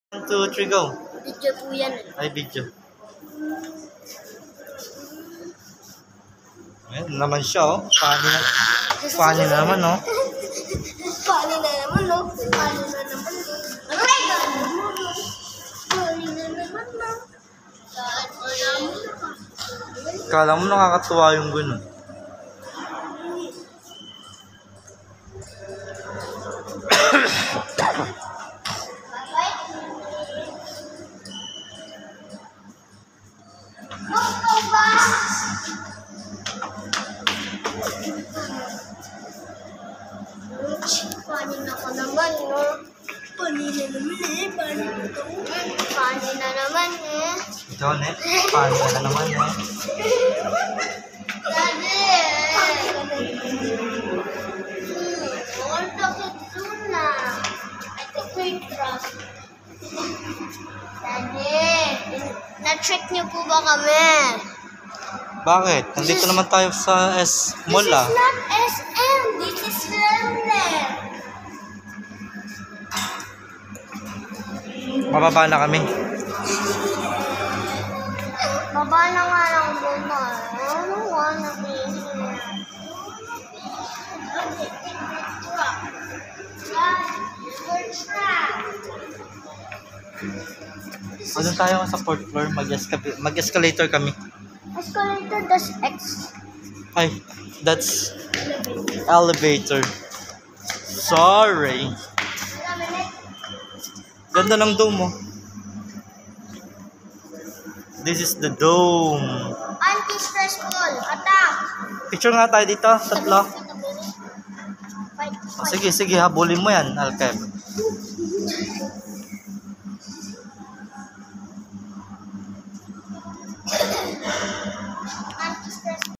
1, 2, 3, go. Video po yan. Ay, video. Ayan naman siya, oh. Funny na naman, oh. Funny na naman, no? Funny na naman, no? Funny na naman, no? Kala mo nakakatuwa yung gano'n. Funny na ka naman, no? Funny na naman, eh. Funny na to. Funny na naman, eh. Ikaw, ne? Funny ka na naman, eh. Daddy! All the kids na. I think we trust. Daddy! Na-trick niyo po ba kami? Bakit? Nandito naman tayo sa S-Mall, ah. This is not SM. This is Lemon. Mababa na kami. Baba na nga lang baba. I don't wanna be here. We're trapped. Doon tayo sa 4th floor. Mag-escalator kami. Escalator, that's X. Ay, that's elevator. Sorry. Ganda ng dome, mo. This is the dome. Anti-stressful. Attack. Picture nga tayo dito, tatlo. Fight. Sige, habulin mo yan, Alkev.